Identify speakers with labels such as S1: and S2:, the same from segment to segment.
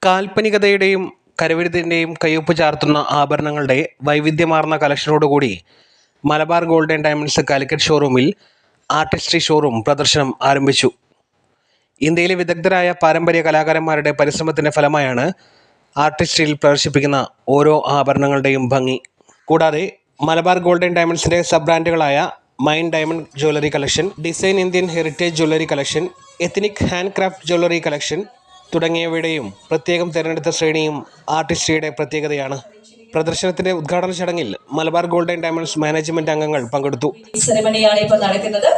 S1: കാൽപ്പനികതയുടെയും കരവിരുതിൻ്റെയും കയ്യൊപ്പ് ചാർത്തുന്ന ആഭരണങ്ങളുടെ വൈവിധ്യമാർന്ന കളക്ഷനോടുകൂടി Malabar gold and diamonds Calicut ഷോറൂമിൽ ആർട്ടിസ്ട്രി ഷോറൂം പ്രദർശനം ആരംഭിച്ചു. ഇന്ത്യയിലെ വിദഗ്ധരായ പാരമ്പര്യ കലാകാരന്മാരുടെ പരിശ്രമത്തിൻ്റെ ഫലമായാണ് ആർട്ടിസ്ട്രിയിൽ പ്രദർശിപ്പിക്കുന്ന ഓരോ ആഭരണങ്ങളുടെയും ഭംഗി. കൂടാതെ മലബാർ ഗോൾഡ് ആൻഡ് ഡയമണ്ട്സിൻ്റെ സബ് ബ്രാൻഡുകളായ mine diamond jewellery collection, design Indian heritage jewellery collection, ethnic handcraft jewellery collection തുടങ്ങിയവയുടെയും പ്രത്യേകം തിരഞ്ഞെടുത്ത ശ്രേണിയും ആർട്ടിസ്ട്രിയുടെ പ്രത്യേകതയാണ്. പ്രദർശനത്തിന്റെ ഉദ്ഘാടന ചടങ്ങിൽ Malabar gold and diamonds management അംഗങ്ങൾ പങ്കെടുത്തു.
S2: സെറിമണിയാണ് ഇപ്പോൾ നടക്കുന്നത്.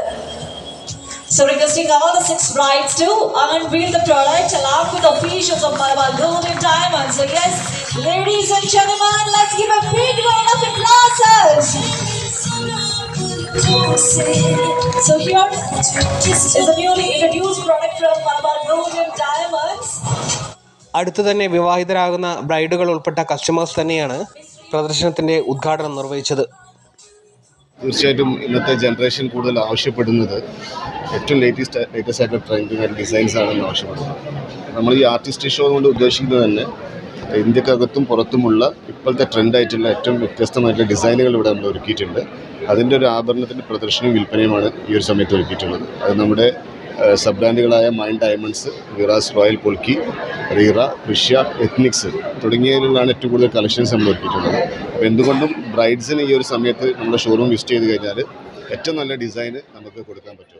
S2: So requesting all the 6 brides to unveil the product along with the officials of Malabar Gold and Diamonds. So yes, ladies and gentlemen, let's give a big round of applause. So here is a newly introduced product from Malabar Gold and Diamonds.
S1: അടുത്തു തന്നെ വിവാഹിതരാകുന്ന ബ്രൈഡുകൾ ഉൾപ്പെട്ട customers തന്നെയാണ് പ്രദർശനത്തിന്റെ ഉദ്ഘാടനം നിർവഹിച്ചത്.
S3: തീർച്ചയായിട്ടും ഇന്നത്തെ generation കൂടുതൽ ആവശ്യപ്പെടുന്നത് ഏറ്റവും ലേറ്റസ്റ്റ് ആയിട്ടുള്ള ട്രെൻഡിങ് ആൻഡ് ഡിസൈൻസ് ആണെന്ന് ആവശ്യപ്പെടുന്നത്. നമ്മൾ ഈ ആർട്ടിസ്ട്രി ഷോ കൊണ്ട് ഉദ്ദേശിക്കുന്നത് തന്നെ ഇന്ത്യക്കകത്തും പുറത്തുമുള്ള ഇപ്പോഴത്തെ ട്രെൻഡായിട്ടുള്ള ഏറ്റവും വ്യത്യസ്തമായിട്ടുള്ള ഡിസൈനുകൾ ഇവിടെ നമ്മൾ ഒരുക്കിയിട്ടുണ്ട്. അതിൻ്റെ ഒരു ആഭരണത്തിൻ്റെ പ്രദർശനവും വിൽപ്പനയുമാണ് ഈ ഒരു സമയത്ത് ഒരുക്കിയിട്ടുള്ളത്. അത് നമ്മുടെ സബ് ബ്രാൻഡുകളായ മൈൻ ഡയമണ്ട്സ്, വിറാസ് റോയൽ പൊൽക്കി, റീറ, റിഷ്യ, എത്നിക്സ് തുടങ്ങിയതിലാണ് ഏറ്റവും കൂടുതൽ കളക്ഷൻസ് നമ്മൾ ഒരുക്കിയിട്ടുള്ളത്. അപ്പോൾ എന്തുകൊണ്ടും ബ്രൈഡ്സിന് ഈ ഒരു സമയത്ത് നമ്മുടെ ഷോറൂം വിസിറ്റ് ചെയ്ത് കഴിഞ്ഞാൽ ഏറ്റവും നല്ല ഡിസൈന് നമുക്ക് കൊടുക്കാൻ പറ്റും.